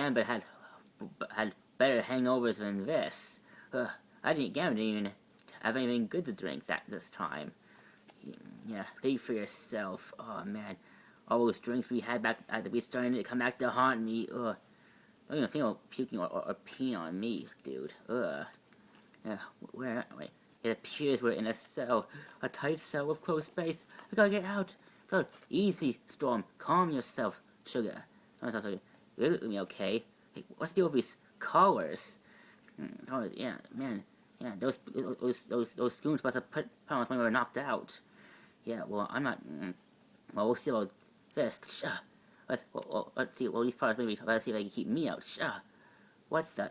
again, but had better hangovers than this. I didn't even have anything good to drink this time. Yeah, pay for yourself. Oh man, all those drinks we had back at the beach starting to come back to haunt me. Ugh. I don't even think about puking or peeing on me, dude. Ugh. Where am I? It appears we're in a cell. A tight cell with closed space. I gotta get out. So, easy, Storm. Calm yourself, Sugar. You look at me okay. Hey, what's the deal with these collars? Oh, yeah, man. Yeah, those goons must have put on us when we were knocked out. Yeah, well, I'm not... well, we'll see about this. Let's see. Well, these powers maybe... Let's see if they can keep me out. What the...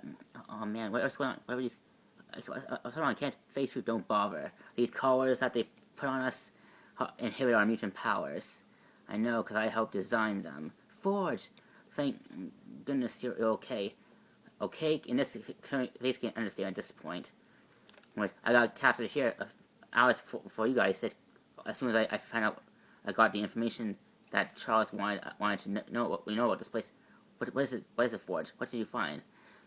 Oh, man. What's going on? What are these... Hold on, I can't face who don't bother. These collars that they put on us inhibit our mutant powers. I know, because I helped design them. Forge! Thank goodness you're okay. Okay? In this case, can't understand at this point. Like, I got captured here hours before you guys said, as soon as I found out, I got the information that Charles wanted to know what we know about this place. What is it, Forge? What did you find?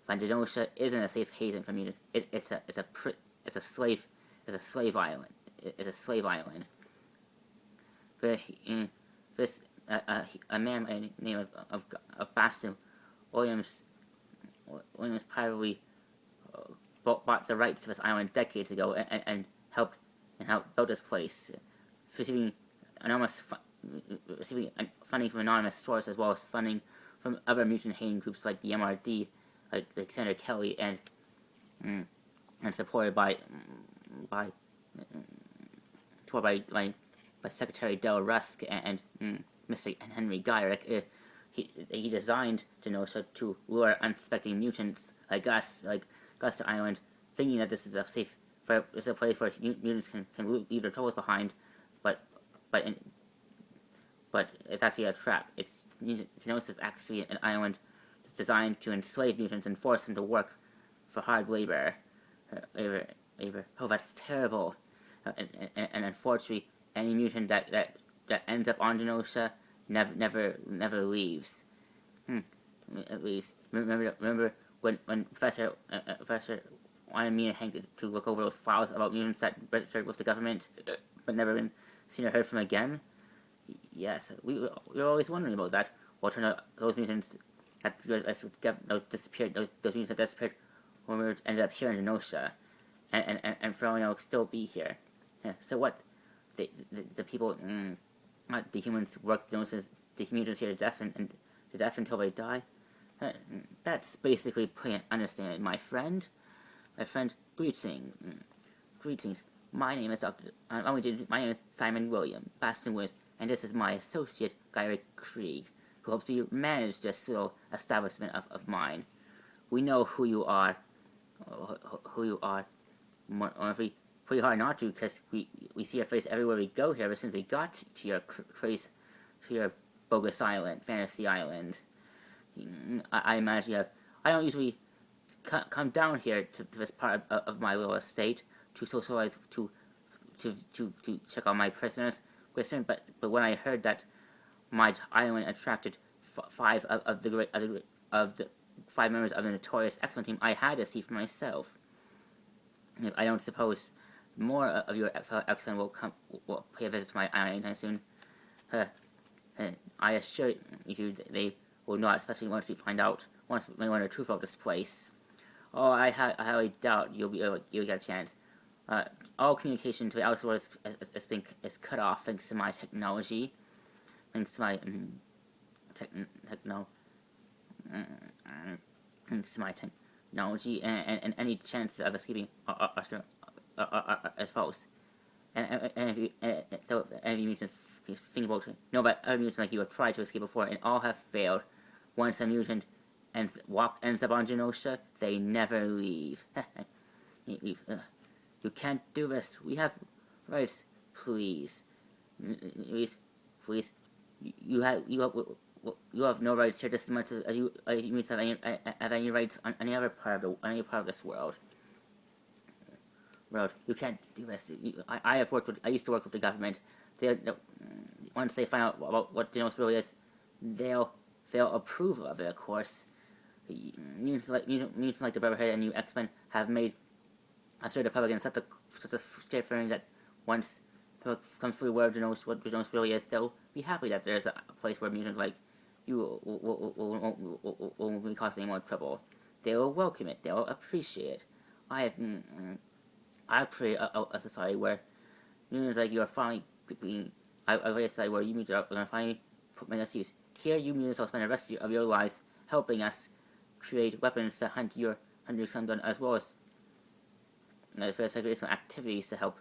Vangenosha isn't a safe haven for mutants. It's a slave island. It's a slave island. A man by the name of Baston Williams probably bought the rights to this island decades ago and helped build this place, receiving funding from anonymous sources as well as funding from other mutant hating groups like the MRD, like Senator Kelly, and supported by Secretary Del Rusk and Mr. Henry Gyrick. He designed Genosha to lure unsuspecting mutants like us, to Island, thinking that this is a place where mutants can leave their troubles behind, but it's actually a trap. Genosha is actually an island designed to enslave mutants and force them to work for hard labor. Oh, that's terrible. And unfortunately, any mutant that ends up on Genosha never leaves. At least remember when Professor wanted me and Hank to look over those files about mutants that registered with the government, but never been seen or heard from again. Yes, we were always wondering about that. What turned out those mutants those disappeared. Those mutants that disappeared when we ended up here in Genosha, and for all we know, still be here. Yeah, so what? The people, not the humans, work the mutants here to death and to death until they die. That's basically plain understanding, my friend. My friend, greetings. My name is my name is Simon William Baston Williams, and this is my associate Gyrick Krieg, who helps me manage this little establishment of mine. We know who you are. Pretty hard not to, because we see your face everywhere we go here ever since we got to your bogus island, fantasy island. I imagine you have. I don't usually come down here to this part of my little estate to socialize, to check on my prisoners. But when I heard that my island attracted five of the 5 members of the notorious X-Men team, I had to see for myself. I don't suppose more of your X-Men will pay a visit to my island anytime soon. I assure you they will not, especially once we find out the truth about this place. Oh, I highly doubt you'll get a chance. All communication to the outside world is cut off thanks to my technology. Thanks to my technology, and any chance of escaping is false. So if you mutants think about it, know that other mutants like you have tried to escape before and all have failed. Once a mutant ends up on Genosha, they never leave. You can't do this. We have rights. Please. You have no rights here just as much as you have any rights on any other part of this world. You can't do this. I used to work with the government. Once they find out about what Genosha really is, they'll approve of it, of course. Mutants like the Brotherhood and you X-Men have made asserted the public in such a state feeling that once people come fully aware of what Genos really is, they'll be happy that there's a place where mutants like you won't be causing any more trouble. They will welcome it. They will appreciate it. I've created a society where mutants like you are finally being. I've created a society where you mutants are going to finally make us use. Here, you mutants will spend the rest of your lives helping us create weapons to hunt your sons down, as well as some activities to help.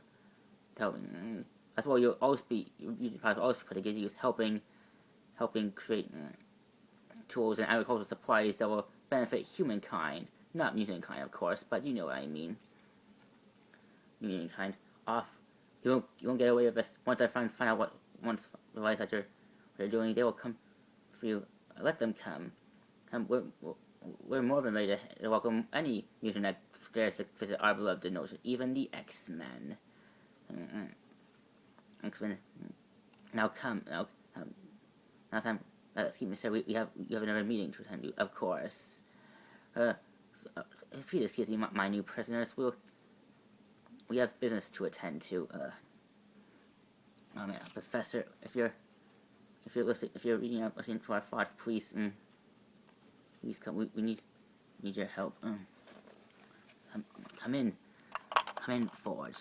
As well, you'll always be put to good use helping create tools and agricultural supplies that will benefit humankind, not mutant kind, of course, but you know what I mean. Mutant kind off. You won't get away with this. Once I find out once realize that they're doing, they will come for you. Let them come. We're more than ready to welcome any mutant that dares to visit our beloved Genosha, even the X-Men. X-Men. Now come. Now time. Excuse me, sir. You have another meeting to attend to, of course. Please excuse me, my new prisoners. We have business to attend to. Oh man, Professor, if you're listening to our thoughts, please come. We need your help. Come in, Forge,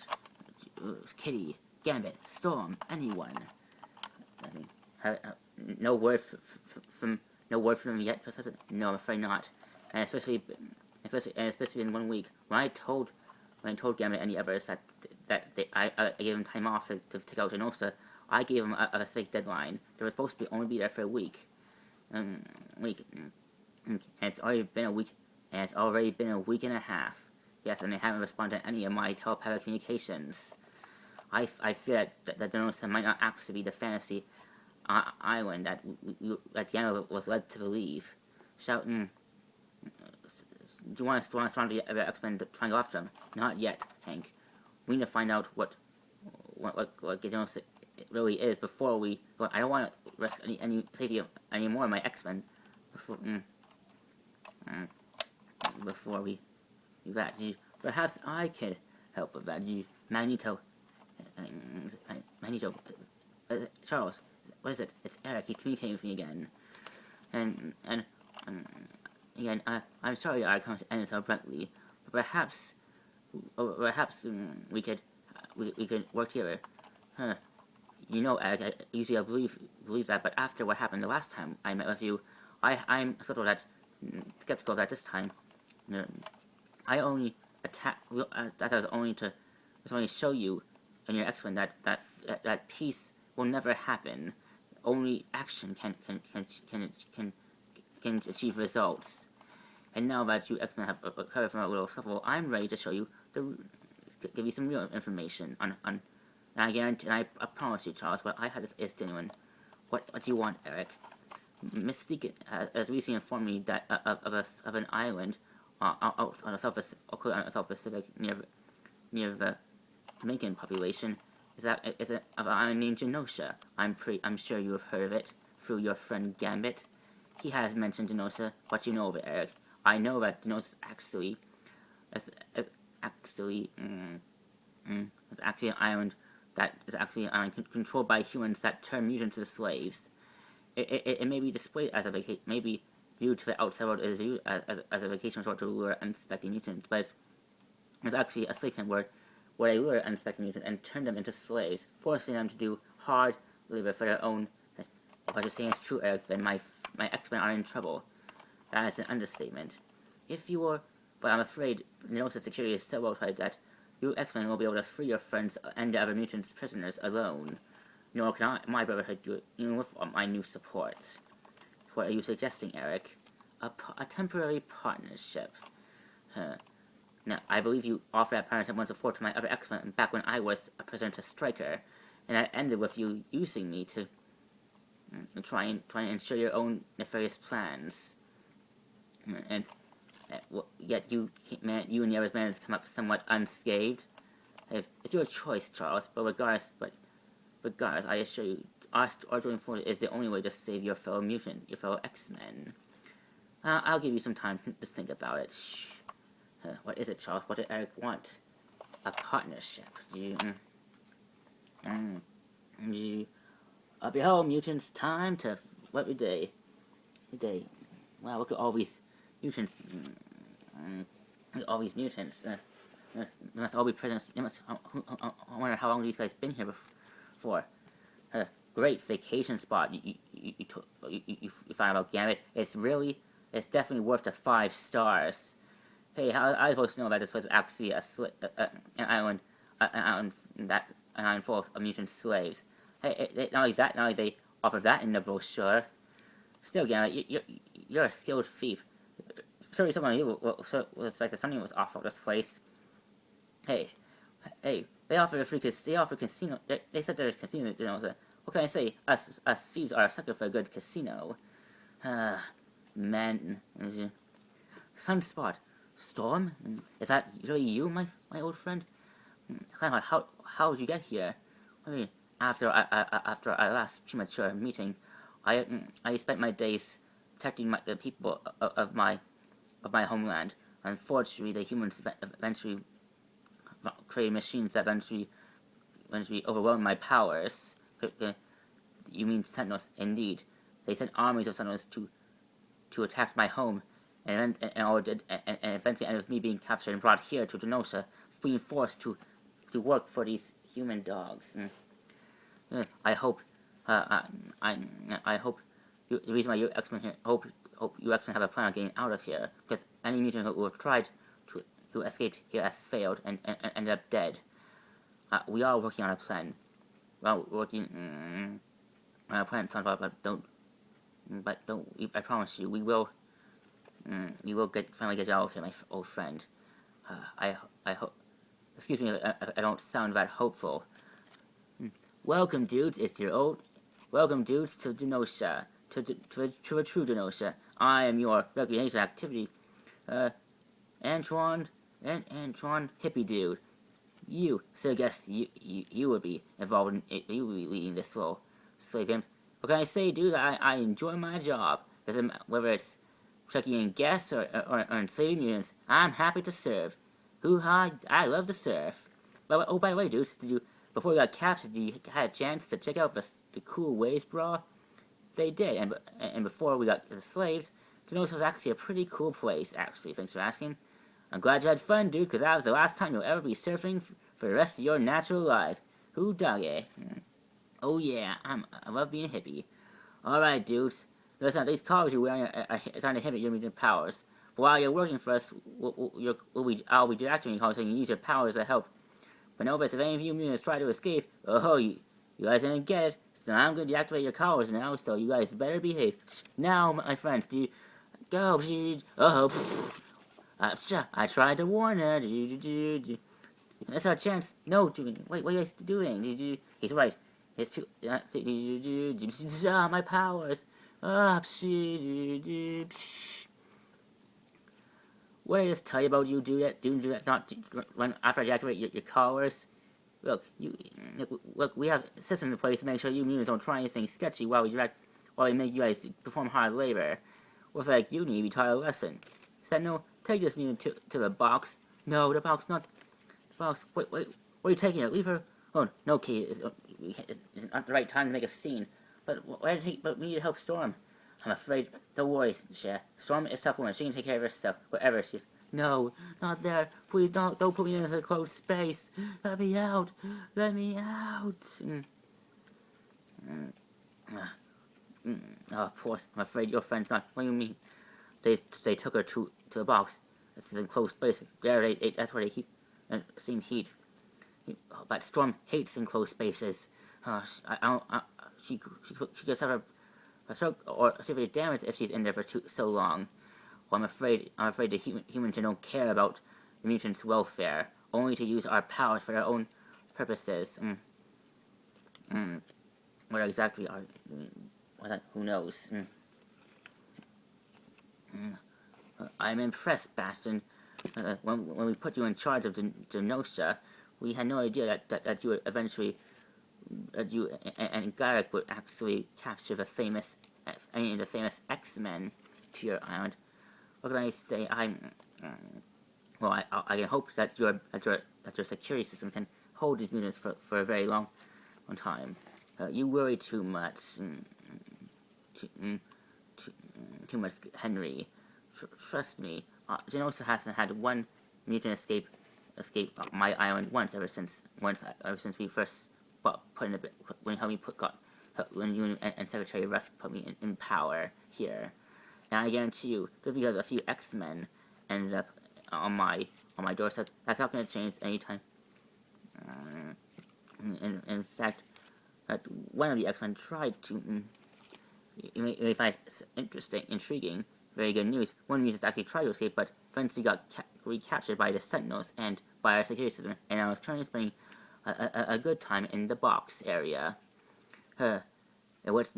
Kitty, Gambit, Storm, anyone. No word from them yet, Professor. No, I'm afraid not. And especially in 1 week, when I told Gambit and the others that I gave them time off to take out Genosha, I gave them a fake deadline. They were supposed to only be there for a week. And it's already been a week. And it's already been a week and a half. Yes, and they haven't responded to any of my telepathic communications. I fear that Genosha might not actually be the fantasy island that Gambit was led to believe. Shouting, do you want to surround the other X-Men to try and go after them? Not yet, Hank. We need to find out what Genosha really is before we. Well, I don't want to risk any safety of any more of my X-Men before we do that. Perhaps I could help with that. Magneto, Charles, what is it? It's Eric. He's communicating with me again, and again, I'm sorry I can't end so abruptly, but perhaps we could work together. Huh. You know, Eric, I usually believe that, but after what happened the last time I met with you, I'm skeptical that this time. I only attack. That was only to show you and your X-Men that peace will never happen. Only action can achieve results. And now that you X-Men have recovered from a little scuffle, I'm ready to show you give you some real information on. And I guarantee, and I promise you, Charles, what I had is genuine. What do you want, Eric? Mystique has recently informed me that of an island on the South Pacific near the Jamaican population. Is it of an island named Genosha? I'm sure you have heard of it through your friend Gambit. He has mentioned Genosha. What you know of it, Eric? I know that Genosha is actually an island controlled by humans that turn mutants into slaves. It may be displayed as a vacation, maybe viewed to the outside world as viewed as a vacation resort to lure unsuspecting mutants, but it's actually a slave camp where they lure unsuspecting mutants and turn them into slaves, forcing them to do hard labor for their own. If I just say it's true, Eric, then my X-Men are in trouble. That is an understatement. But I'm afraid Genosha security is so well tied that you X-Men will be able to free your friends and the other mutants prisoners alone. Nor can my Brotherhood do it, even with my new support. What are you suggesting, Eric? A temporary partnership. Now, I believe you offered that partnership once before to my other X-Men back when I was a prisoner to Stryker, and that ended with you using me to try and ensure your own nefarious plans. And yet you and the others managed to come up somewhat unscathed. It's your choice, Charles, but regardless, I assure you, our joining force is the only way to save your fellow mutant, your fellow X-Men. I'll give you some time to think about it. Shh. What is it, Charles? What did Eric want? A partnership. Do you, behold, mutants, time to, what would they? Wow, look at all these mutants. All these mutants. They must all be present. I wonder how long these guys been here before. Great vacation spot you find about Gambit. It's definitely worth the 5 stars. Hey, how I was supposed to know that this was actually an island full of mutant slaves? Hey, not only they offer that in the brochure. Still, Gambit, you're a skilled thief. Surely someone you will suspect that something was off of this place. Hey, they offer casino. They said there's casino. What can I say? Us thieves are a sucker for a good casino. Man, Sunspot, Storm. Is that really you, my old friend? How did you get here? I mean, after our last premature meeting, I spent my days protecting the people of my homeland. Unfortunately, the humans eventually created machines that eventually overwhelmed my powers. You mean Sentinels? Indeed, they sent armies of Sentinels to attack my home, and eventually ended with me being captured and brought here to Genosha, being forced to work for these human dogs. I hope the reason why you X-Men here. Hope you X-Men have a plan on getting out of here, because any mutant who have tried to escape here has failed and ended up dead. We are working on a plan. Well, working on a plan, but don't. I promise you, we will finally get you out of here, my old friend. I hope. Excuse me if I don't sound that hopeful. Welcome, dudes. Welcome, dudes, to Genosha, to a true Genosha. I am your recreation activity, Antoine Hippie Dude. So I guess you would be involved in it. You would be leading this role, slave imp. What can I say, dude? I enjoy my job. Whether it's checking in guests or enslaving mutants, I'm happy to serve. Hoo-ha, I love to serve. But, by the way, dudes, before you got captured, you had a chance to check out the cool waves, bro? They did, and before we got the slaves, Genosha was actually a pretty cool place, actually. Thanks for asking. I'm glad you had fun, dude, because that was the last time you'll ever be surfing for the rest of your natural life. Who doggy? Oh yeah, I love being a hippie. Alright, dudes. Listen, these collars you're wearing are trying to inhibit your mutant powers. But while you're working for us, I'll be deactivating your collars so you can use your powers to help. But notice, if any of you mutants try to escape, you guys didn't get it. So I'm going to deactivate your collars now, so you guys better behave. Now, my friends, go, dude. I tried to warn her. That's our chance. No, dude, wait, what are you guys doing? He's right. It's too. My powers. What did I just tell you about you do that? Not when after I deactivate your collars. Look, we have systems in place to make sure you mutants don't try anything sketchy while we make you guys perform hard labor. Looks like you need to be taught a lesson. Sentinel, take this mutant to the box. No, the box, not the box. Wait, where are you taking her? Leave her. Oh, no, Kate, it's not the right time to make a scene. But we need to help Storm. I'm afraid. Don't worry, Cher. Storm is a tough woman. She can take care of herself. Whatever she's. No, not there. Please don't put me in a closed space. Let me out. Let me out. Oh, poor. I'm afraid your friend's not. What do you mean? They took her to the box. It's an enclosed space. There, that's where they keep seeing heat. But Storm hates enclosed spaces. She could suffer a stroke or severe damage if she's in there for so long. Well, I'm afraid the humans don't care about the mutants' welfare, only to use our powers for their own purposes. What exactly are? Who knows? I'm impressed, Bastion. When we put you in charge of Genosha, we had no idea that you would eventually, that you and Garrick would actually capture any of the famous X-Men to your island. what can I say? Well, I can hope that your security system can hold these mutants for a very long time. You worry too much, too much, Henry. Trust me. Genosa hasn't had one mutant escape my island once ever since we first put in when you and Secretary Rusk put me in power here. And I guarantee you, just because a few X-Men ended up on my doorstep, that's not going to change anytime. In fact, one of the X-Men tried to. You may find it intriguing, very good news. One mutant actually tried to escape, but eventually got recaptured by the Sentinels and by our security system, and I was currently spending a good time in the box area. What's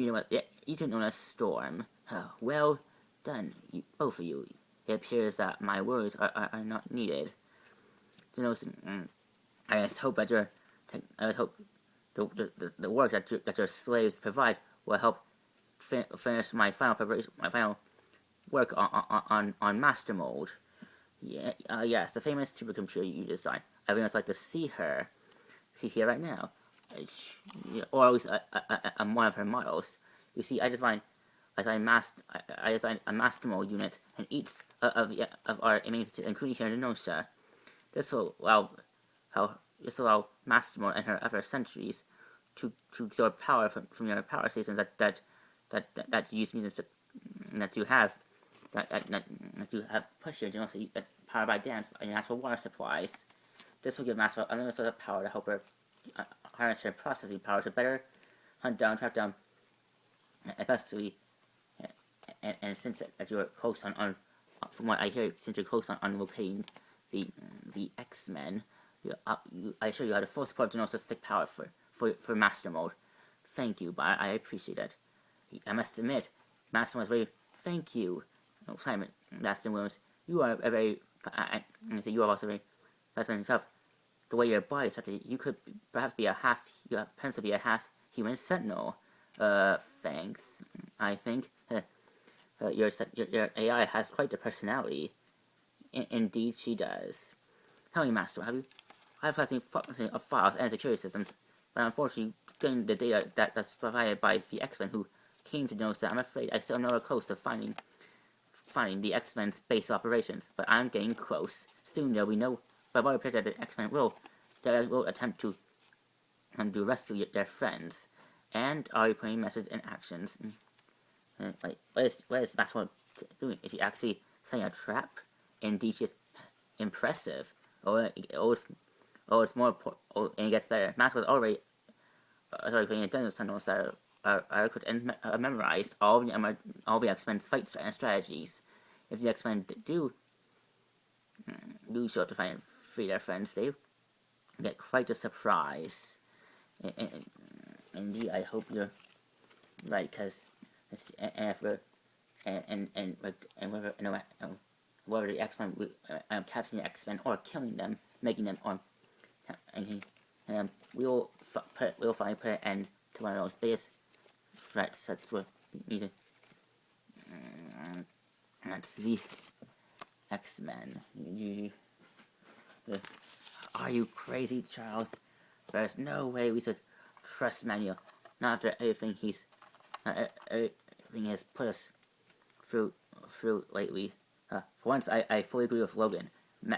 eaten on a storm. Well done, both of you. It appears that my words are not needed. I just hope that the work that your slaves provide will help finish my final preparation, my final work on Master Mold. Yes, the famous supercomputer you designed. I would like to see her right now, or at least one of her models. You see, I designed a Master Mold unit, and each of our inmates, including here in Genosha. This will allow Master Mold and her other sentries to absorb power from your power stations that use mutants that you have pushed here, that powered by dams and natural water supplies. This will give Master Mold another source of power to help her harness her processing power to better track down, especially. And since that you're close on, from what I hear, since you're close on locating the X-Men, I assure you have the full support of Genosha's sick power for Master Mode. Thank you, but I appreciate it. I must admit, Master Mode is very. Thank you, Simon, Master Williams. You are a very. You are also very. Fascinating yourself. The way your body is structured, you could perhaps be a half. You have potential to be a half human sentinel. Thanks. I think. Your AI has quite the personality. Indeed, she does. Tell me, Master, I have collecting of files and security systems, but unfortunately, getting the data that's provided by the X-Men who came to Genosha, I'm afraid I still am nowhere close to finding the X-Men's base operations. But I'm getting close. Soon there'll be no. But I predict that the X-Men will attempt to rescue their friends, and are putting methods in actions. What is Maxwell doing? Is he actually setting a trap? Indeed, she's impressive. It's more. And it gets better. Maxwell's already putting in dungeon sentinels that are equipped and memorized all the X-Men's fight strategies. If the X-Men do show up to find and free their friends, they get quite a surprise. Indeed, I hope you're right, because whether the X-Men capturing the X-Men or killing them, making them, we'll finally put an end to one of those biggest threats. That's what we need to. That's the X-Men. Are you crazy, Charles? There's no way we should trust Manuel. Not after everything everything has put us through lately. For once, I fully agree with Logan.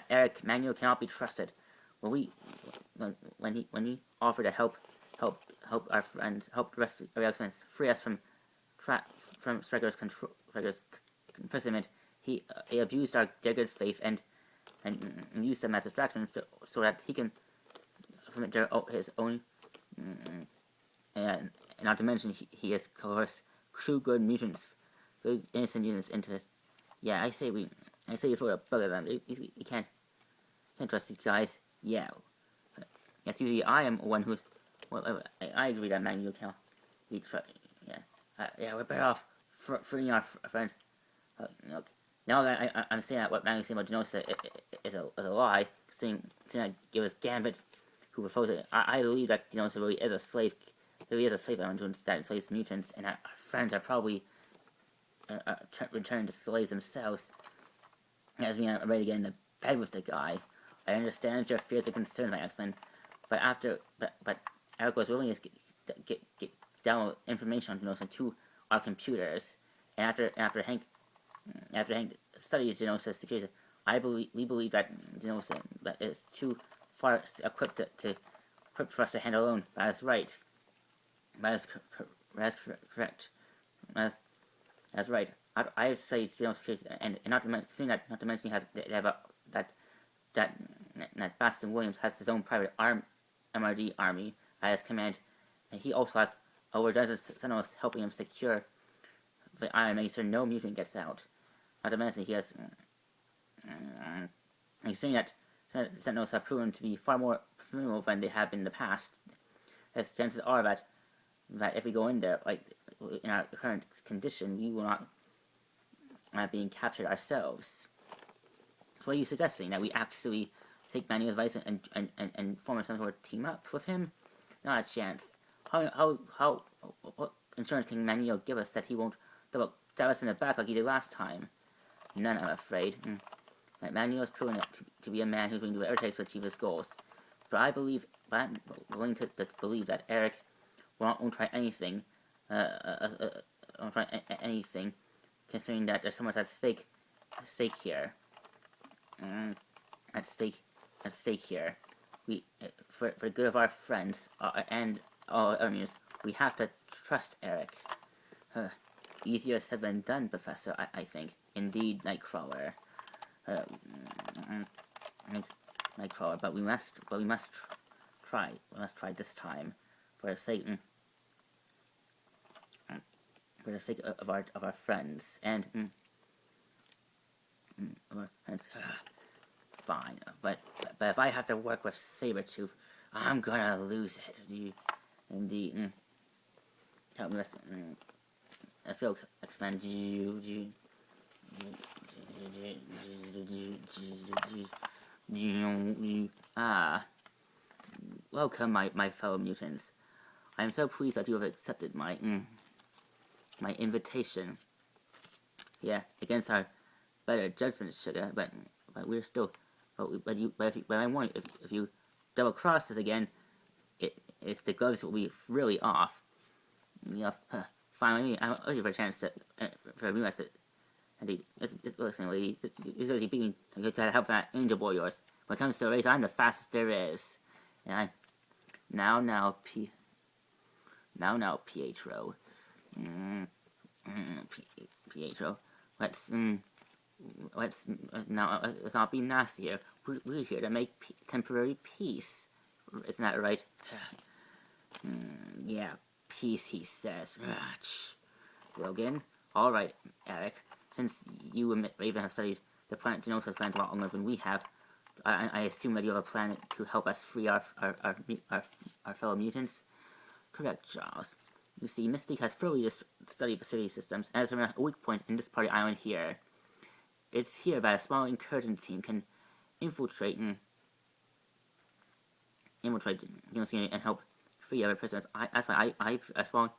Eric Manuel cannot be trusted. When he offered to help our friends, help the rest of our X-Men, free us from Stryker's imprisonment, he abused their good faith and used them as distractions so that he can commit his own. And not to mention, he has coerced true good mutants, good innocent mutants into it. Yeah, I say you throw a bug at them. You can't trust these guys. Yeah. Yes, usually I am one who's. Well, I agree that Manuel cannot be trusted. Yeah. We're better off freeing our friends. Okay. Now that I'm saying that what Manuel's saying about Genosha is a lie, saying that it was Gambit who proposed it. I believe that Genosha really is a slave. Really is a slave island that enslaves mutants, and our friends are probably returned to slaves themselves. as me, I'm ready to get into bed with the guy. I understand your fears and concerns, my X-Men, but Eric was willing to get download information to our computers, and after Hank studied Genosys security, we believe that Genosys that is too far equipped for us to handle alone. That is right. That is correct. That's right. I have studied Genosys and not to mention he has that Baston Williams has his own private MRD army at his command, and he also has over dozen Sentinels helping him secure the iron, making sure no mutant gets out. Not to mention he has, considering that Sentinels have proven to be far more formidable than they have been in the past, as chances are that if we go in there, like in our current condition, we will not being captured ourselves. So what are you suggesting? That we actually take Manuel's advice and form some sort of team up with him? Not a chance. What insurance can Manuel give us that he won't stab us in the back like he did last time? None, I'm afraid. Manuel has proven to be a man who's willing to do whatever it takes to achieve his goals. But I'm willing to believe that Eric won't try anything. Considering that there's so much at stake here. At stake here. We, for the good of our friends and all enemies, we have to trust Eric. Easier said than done, Professor. I think. Indeed, Nightcrawler. Nightcrawler. But we must try. We must try this time, for the sake of our friends and fine. But if I have to work with Sabretooth, I'm gonna lose it. Indeed. Help me. Let's go expand. Welcome, my fellow mutants. I am so pleased that you have accepted my invitation. Yeah, against our better judgment, sugar. But we're still. But I want if you double cross us again, it's the gloves will be really off. Finally, I'm looking for a chance for me to. Indeed, listen, lady, this is being to help that angel boy of yours. When it comes to the race, I'm the fastest there is. And now, Pietro. Pietro, let's not be nasty here. We're here to make temporary peace. Isn't that right? Yeah, peace, he says. Logan, all right, Eric. Since you and Raven have studied the planet Genosys planet a lot longer than we have, I assume that you have a plan to help us free our fellow mutants. Correct, Charles. You see, Mystique has thoroughly studied the city systems and has determined a weak point in this party island here. It's here that a small incursion team can infiltrate and help free other prisoners. That's why I spawned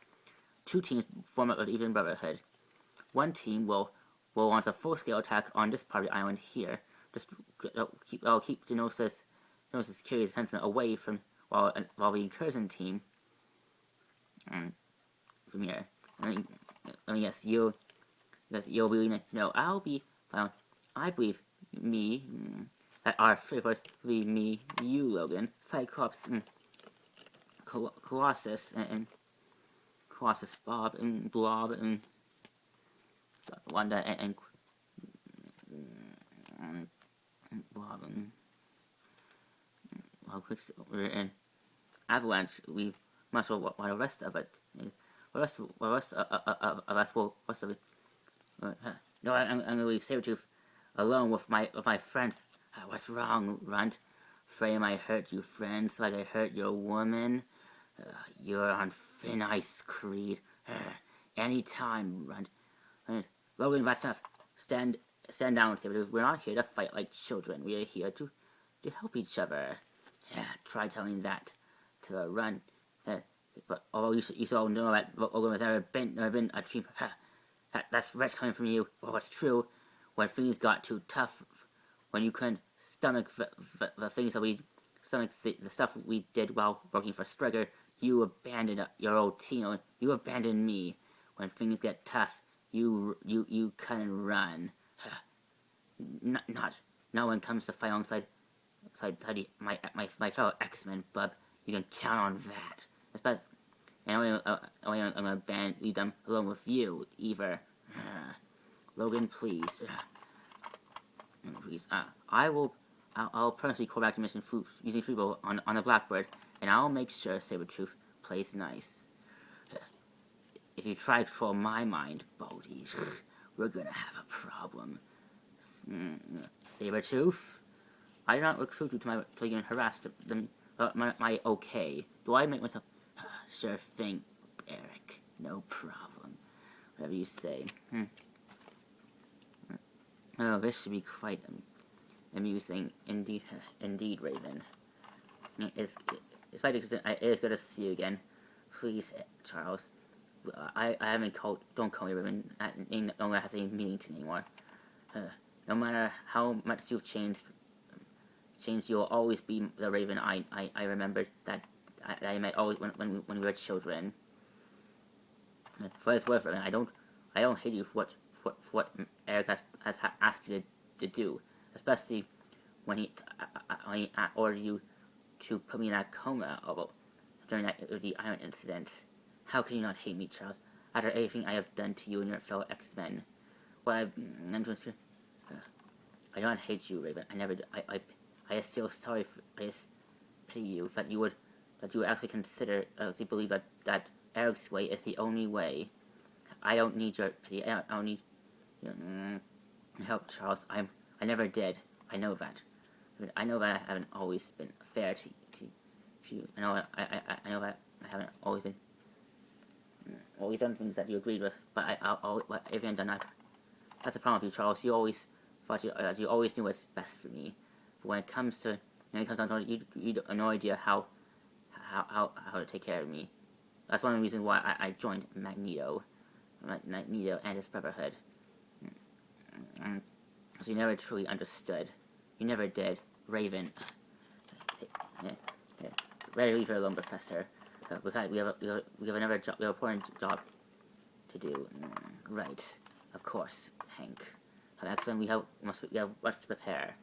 two teams form up an even brotherhood. One team will launch a full-scale attack on this party island here. Just keep Genosys security attention away from while the incursion team from here. Yes, you'll be no. I'll be found. I believe me. That our first will be me, you, Logan, Cyclops, Colossus, and Colossus, Bob, and Blob, and Wanda, and Blob, and Quicksilver, and Avalanche. We must while the rest of it. The rest of us will. Rest of it. No, I'm gonna leave Sabretooth alone with my friends. What's wrong, Runt? Frame, I hurt you, friends, like I hurt your woman. You're on thin ice, Creed. Anytime, Runt. Logan, that's enough. Stand down, Sabretooth. We're not here to fight like children. We are here to help each other. Try telling that to a Runt. But although you should all know that Logan has never been a dream. That's rich coming from you. Well, it's true. When things got too tough when you couldn't stomach the things that the stuff we did while working for Striker, you abandoned your old team. You abandoned me. When things get tough, you cut and run. No one comes to fight alongside my fellow X-Men, bub. You can count on that. Especially, and I'm gonna leave them alone with you, either. Logan, please. Please. I'll personally call back to Mission using Fubo on the Blackbird, and I'll make sure Sabretooth plays nice. If you try to control my mind, Baldies, we're gonna have a problem. Sabretooth? I did not recruit you to you can harass them. My okay. Do I make myself? Sure thing, Eric. No problem. Whatever you say. Oh, this should be quite amusing, indeed, Raven. It is good to see you again. Please, Charles. I haven't called. Don't call me Raven. That name no longer has any meaning to me anymore. No matter how much you've changed, you'll always be the Raven I remembered that I met always when we were children. For it's worth it, I don't hate you for what Eric has asked you to do, especially when he ordered you to put me in that coma during the Iron incident. How can you not hate me, Charles? After everything I have done to you and your fellow X-Men, I'm just. I don't hate you, Raven. I never. I just feel sorry. I just pity you that you would actually consider, believe that Eric's way is the only way. I don't need your pity. I don't need help, Charles. I never did. I know that. I know that I haven't always been fair to you. I know that I haven't always done things that you agreed with. But everything I've done, that's the problem with you, Charles. You always thought you always knew what's best for me. But when it comes down to it, you have no idea how to take care of me. That's one of the reasons why I joined Magneto and his Brotherhood. So you never truly understood. You never did, Raven. Better leave her alone, Professor. We have another job. We have an important job to do. Right, of course, Hank. X-Men, we have much to prepare.